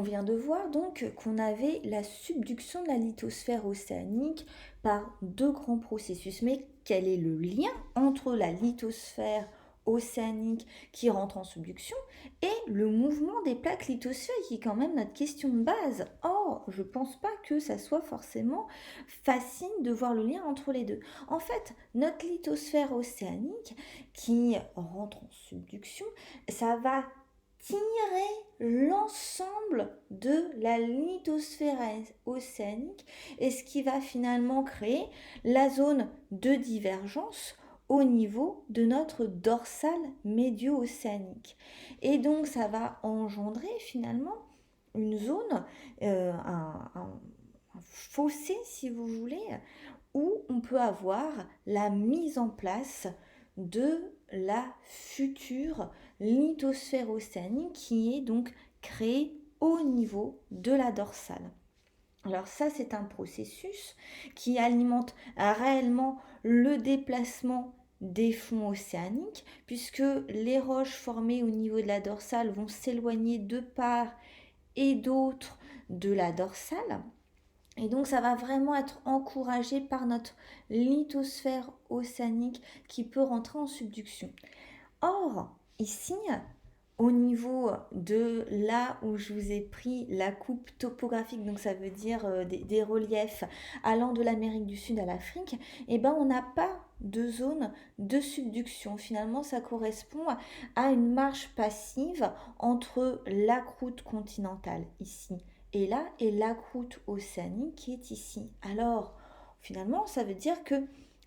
vient de voir donc qu'on avait la subduction de la lithosphère océanique par deux grands processus. Mais quel est le lien entre la lithosphère océanique qui rentre en subduction et le mouvement des plaques lithosphériques qui est quand même notre question de base? Or, je ne pense pas que ça soit forcément facile de voir le lien entre les deux. En fait, notre lithosphère océanique qui rentre en subduction, ça va tirer l'ensemble de la lithosphère océanique et ce qui va finalement créer la zone de divergence au niveau de notre dorsale médio-océanique. Et donc ça va engendrer finalement une zone, un fossé si vous voulez, où on peut avoir la mise en place de la future lithosphère océanique qui est donc créée au niveau de la dorsale. Alors ça, c'est un processus qui alimente réellement le déplacement des fonds océaniques, puisque les roches formées au niveau de la dorsale vont s'éloigner de part et d'autre de la dorsale. Et donc ça va vraiment être encouragé par notre lithosphère océanique qui peut rentrer en subduction. Or, ici, au niveau de là où je vous ai pris la coupe topographique, donc ça veut dire des reliefs allant de l'Amérique du Sud à l'Afrique, eh ben on n'a pas de zone de subduction. Finalement, ça correspond à une marche passive entre la croûte continentale ici et là et la croûte océanique qui est ici. Alors, finalement, ça veut dire que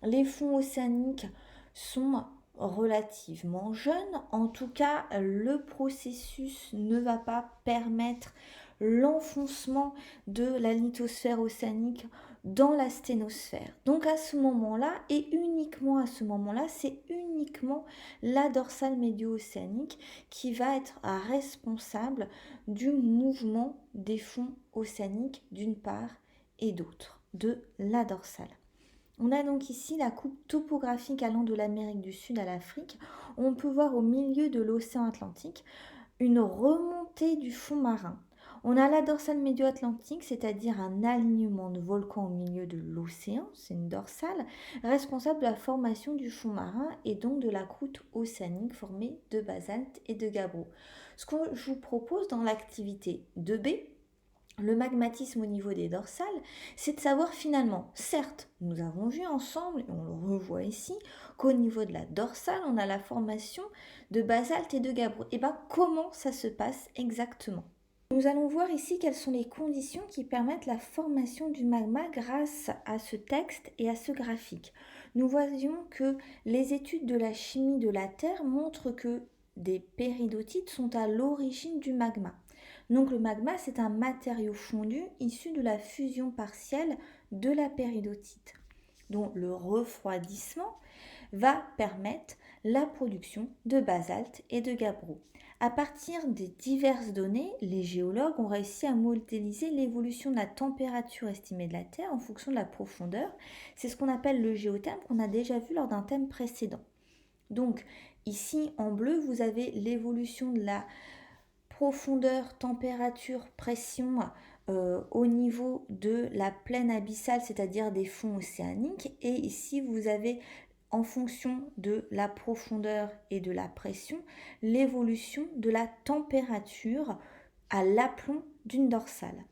les fonds océaniques sont relativement jeune. En tout cas, le processus ne va pas permettre l'enfoncement de la lithosphère océanique dans la sténosphère. Donc à ce moment-là, et uniquement à ce moment-là, c'est uniquement la dorsale médio-océanique qui va être responsable du mouvement des fonds océaniques d'une part et d'autre de la dorsale. On a donc ici la coupe topographique allant de l'Amérique du Sud à l'Afrique. On peut voir au milieu de l'océan Atlantique une remontée du fond marin. On a la dorsale médio-atlantique, c'est-à-dire un alignement de volcans au milieu de l'océan, c'est une dorsale, responsable de la formation du fond marin et donc de la croûte océanique formée de basalte et de gabbro. Ce que je vous propose dans l'activité 2B, le magmatisme au niveau des dorsales, c'est de savoir finalement, certes, nous avons vu ensemble, et on le revoit ici, qu'au niveau de la dorsale, on a la formation de basalte et de gabbro. Et bien, comment ça se passe exactement? Nous allons voir ici quelles sont les conditions qui permettent la formation du magma grâce à ce texte et à ce graphique. Nous voyons que les études de la chimie de la Terre montrent que des péridotites sont à l'origine du magma. Donc le magma, c'est un matériau fondu issu de la fusion partielle de la péridotite, dont le refroidissement va permettre la production de basalte et de gabbro. À partir des diverses données, les géologues ont réussi à modéliser l'évolution de la température estimée de la Terre en fonction de la profondeur. C'est ce qu'on appelle le géotherme qu'on a déjà vu lors d'un thème précédent. Donc ici en bleu, vous avez l'évolution de la profondeur, température, pression au niveau de la plaine abyssale, c'est-à-dire des fonds océaniques. Et ici, vous avez, en fonction de la profondeur et de la pression, l'évolution de la température à l'aplomb d'une dorsale.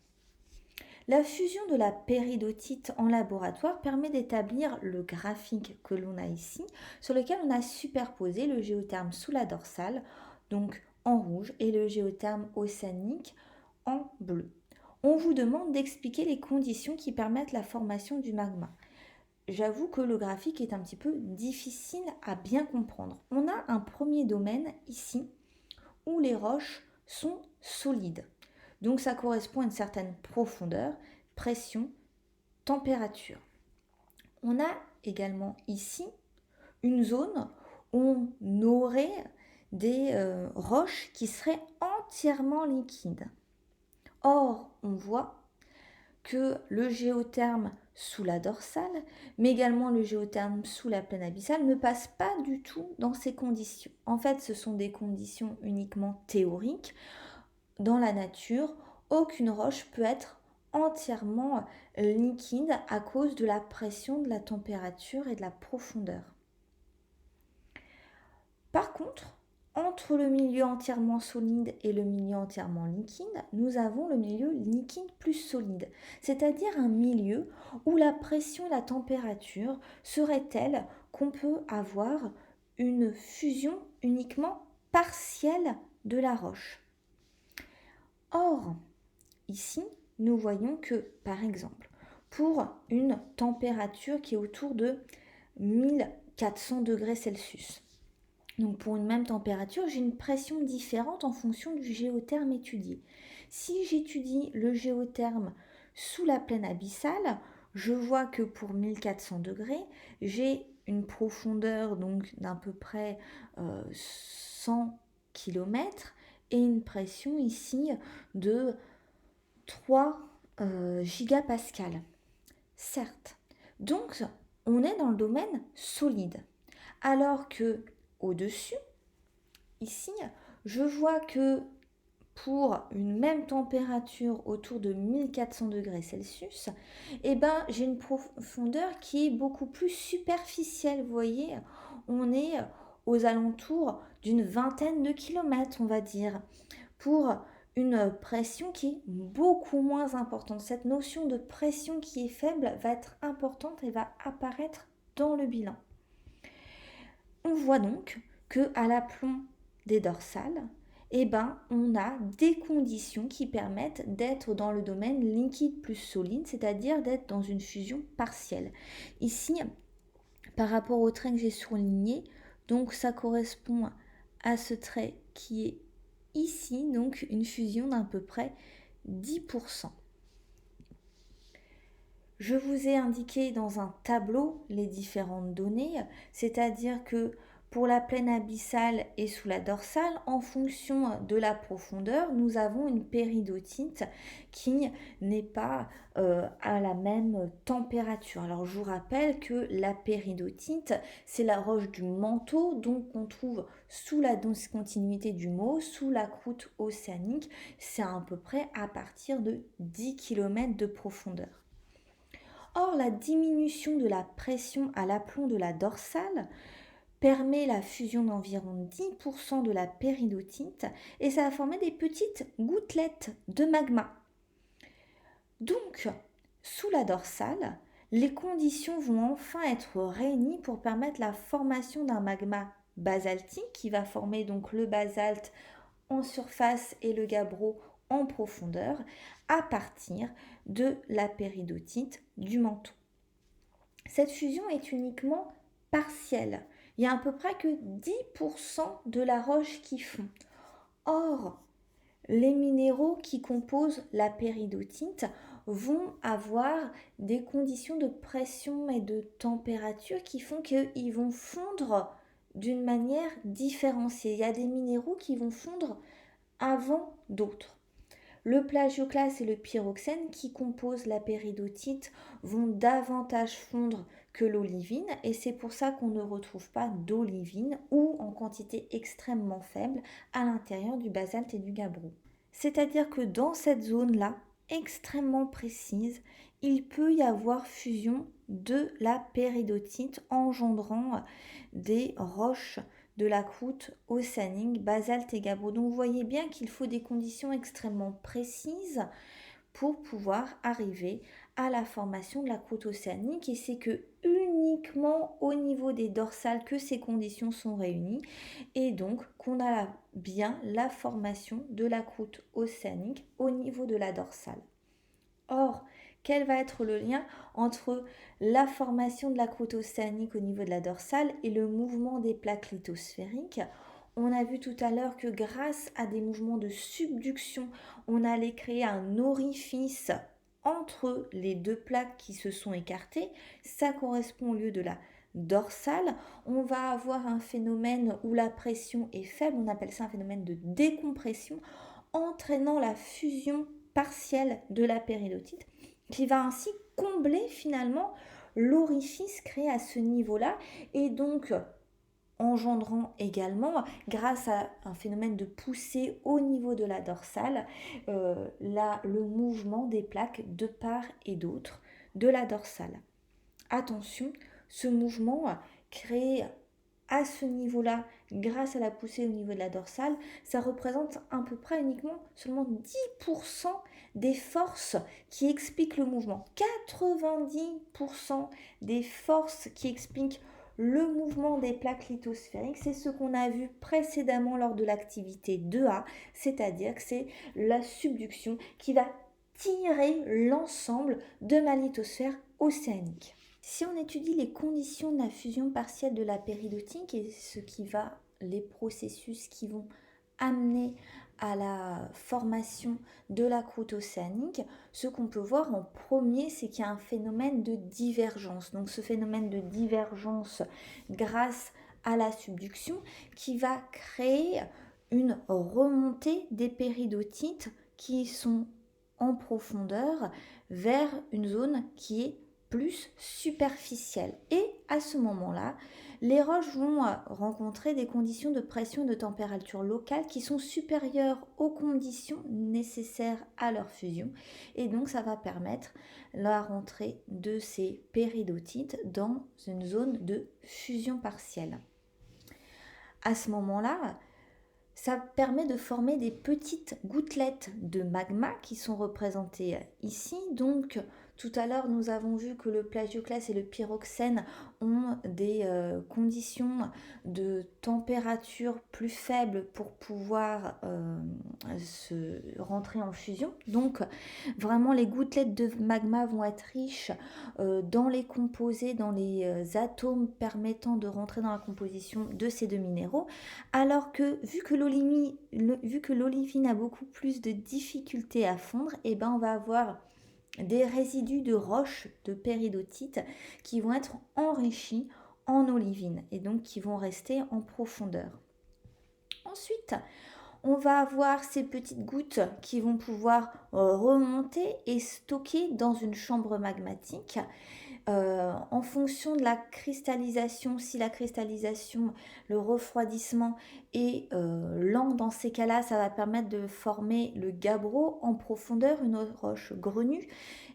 La fusion de la péridotite en laboratoire permet d'établir le graphique que l'on a ici, sur lequel on a superposé le géotherme sous la dorsale, donc en rouge, et le géotherme océanique en bleu. On vous demande d'expliquer les conditions qui permettent la formation du magma. J'avoue que le graphique est un petit peu difficile à bien comprendre. On a un premier domaine ici où les roches sont solides. Donc ça correspond à une certaine profondeur, pression, température. On a également ici une zone où on aurait des roches qui seraient entièrement liquides. Or, on voit que le géotherme sous la dorsale, mais également le géotherme sous la plaine abyssale, ne passe pas du tout dans ces conditions. En fait, ce sont des conditions uniquement théoriques. Dans la nature, aucune roche peut être entièrement liquide à cause de la pression, de la température et de la profondeur. Par contre, entre le milieu entièrement solide et le milieu entièrement liquide, nous avons le milieu liquide plus solide, c'est-à-dire un milieu où la pression et la température seraient telles qu'on peut avoir une fusion uniquement partielle de la roche. Or, ici, nous voyons que, par exemple, pour une température qui est autour de 1400 degrés Celsius, donc pour une même température, j'ai une pression différente en fonction du géotherme étudié. Si j'étudie le géotherme sous la plaine abyssale, je vois que pour 1400 degrés, j'ai une profondeur donc d'à peu près 100 km et une pression ici de 3 gigapascales. Certes. Donc, on est dans le domaine solide. Alors que au-dessus, ici, je vois que pour une même température autour de 1400 degrés Celsius, j'ai une profondeur qui est beaucoup plus superficielle. Vous voyez, on est aux alentours d'une vingtaine de kilomètres, on va dire, pour une pression qui est beaucoup moins importante. Cette notion de pression qui est faible va être importante et va apparaître dans le bilan. On voit donc qu'à l'aplomb des dorsales, on a des conditions qui permettent d'être dans le domaine liquide plus solide, c'est-à-dire d'être dans une fusion partielle. Ici, par rapport au trait que j'ai souligné, donc ça correspond à ce trait qui est ici, donc une fusion d'à peu près 10%. Je vous ai indiqué dans un tableau les différentes données, c'est-à-dire que pour la plaine abyssale et sous la dorsale, en fonction de la profondeur, nous avons une péridotite qui n'est pas à la même température. Alors je vous rappelle que la péridotite, c'est la roche du manteau, donc on trouve sous la discontinuité du mot, sous la croûte océanique, c'est à peu près à partir de 10 km de profondeur. Or, la diminution de la pression à l'aplomb de la dorsale permet la fusion d'environ 10% de la péridotite et ça va former des petites gouttelettes de magma. Donc, sous la dorsale, les conditions vont enfin être réunies pour permettre la formation d'un magma basaltique qui va former donc le basalte en surface et le gabbro en profondeur à partir de la péridotite du manteau. Cette fusion est uniquement partielle. Il y a à peu près que 10% de la roche qui fond. Or, les minéraux qui composent la péridotite vont avoir des conditions de pression et de température qui font qu'ils vont fondre d'une manière différenciée. Il y a des minéraux qui vont fondre avant d'autres. Le plagioclase et le pyroxène qui composent la péridotite vont davantage fondre que l'olivine et c'est pour ça qu'on ne retrouve pas d'olivine ou en quantité extrêmement faible à l'intérieur du basalte et du gabbro. C'est-à-dire que dans cette zone-là, extrêmement précise, il peut y avoir fusion de la péridotite engendrant des roches de la croûte océanique, basalte et gabbro. Donc vous voyez bien qu'il faut des conditions extrêmement précises pour pouvoir arriver à la formation de la croûte océanique et c'est que uniquement au niveau des dorsales que ces conditions sont réunies et donc qu'on a bien la formation de la croûte océanique au niveau de la dorsale. Or, quel va être le lien entre la formation de la croûte océanique au niveau de la dorsale et le mouvement des plaques lithosphériques? On a vu tout à l'heure que grâce à des mouvements de subduction, on allait créer un orifice entre les deux plaques qui se sont écartées. Ça correspond au lieu de la dorsale. On va avoir un phénomène où la pression est faible, on appelle ça un phénomène de décompression, entraînant la fusion partielle de la péridotite qui va ainsi combler finalement l'orifice créé à ce niveau-là et donc engendrant également, grâce à un phénomène de poussée au niveau de la dorsale, le mouvement des plaques de part et d'autre de la dorsale. Attention, ce mouvement créé à ce niveau-là, grâce à la poussée au niveau de la dorsale, ça représente à peu près uniquement seulement 10% des forces qui expliquent le mouvement. 90% des forces qui expliquent le mouvement des plaques lithosphériques, c'est ce qu'on a vu précédemment lors de l'activité 2A, c'est-à-dire que c'est la subduction qui va tirer l'ensemble de ma lithosphère océanique. Si on étudie les conditions de la fusion partielle de la péridotique et les processus qui vont amener à la formation de la croûte océanique, ce qu'on peut voir en premier, c'est qu'il y a un phénomène de divergence. Donc ce phénomène de divergence grâce à la subduction qui va créer une remontée des péridotites qui sont en profondeur vers une zone qui est plus superficielle. Et à ce moment-là, les roches vont rencontrer des conditions de pression et de température locale qui sont supérieures aux conditions nécessaires à leur fusion. Et donc, ça va permettre la rentrée de ces péridotites dans une zone de fusion partielle. À ce moment-là, ça permet de former des petites gouttelettes de magma qui sont représentées ici. Donc, tout à l'heure, nous avons vu que le plagioclase et le pyroxène ont des conditions de température plus faibles pour pouvoir se rentrer en fusion. Donc, vraiment, les gouttelettes de magma vont être riches dans les composés, dans les atomes permettant de rentrer dans la composition de ces deux minéraux. Alors que, vu que l'olivine a beaucoup plus de difficultés à fondre, et ben on va avoir des résidus de roches de péridotite qui vont être enrichis en olivine et donc qui vont rester en profondeur. Ensuite, on va avoir ces petites gouttes qui vont pouvoir remonter et stocker dans une chambre magmatique. En fonction de la cristallisation, si la cristallisation, le refroidissement est lent dans ces cas-là, ça va permettre de former le gabbro en profondeur, une roche grenue.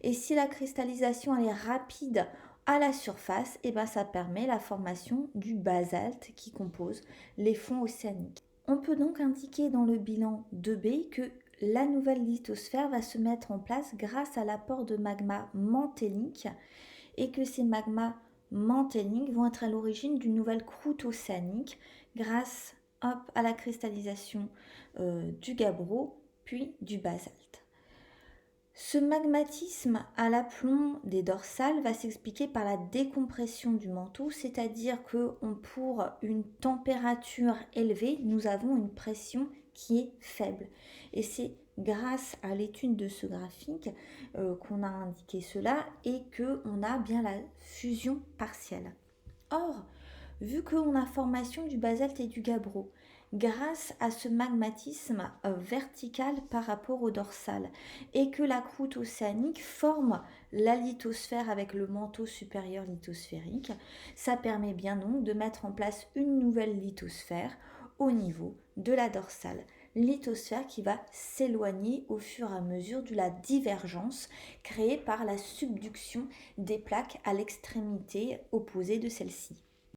Et si la cristallisation elle est rapide à la surface, et ben ça permet la formation du basalte qui compose les fonds océaniques. On peut donc indiquer dans le bilan 2B que la nouvelle lithosphère va se mettre en place grâce à l'apport de magma mantélique et que ces magmas mantéliques vont être à l'origine d'une nouvelle croûte océanique grâce à la cristallisation du gabbro puis du basalte. Ce magmatisme à l'aplomb des dorsales va s'expliquer par la décompression du manteau, c'est-à-dire que pour une température élevée, nous avons une pression qui est faible. Et c'est grâce à l'étude de ce graphique qu'on a indiqué cela et qu'on a bien la fusion partielle. Or, vu qu'on a formation du basalte et du gabbro, grâce à ce magmatisme vertical par rapport au dorsal et que la croûte océanique forme la lithosphère avec le manteau supérieur lithosphérique, ça permet bien donc de mettre en place une nouvelle lithosphère au niveau de la dorsale. Lithosphère qui va s'éloigner au fur et à mesure de la divergence créée par la subduction des plaques à l'extrémité opposée de celle-ci.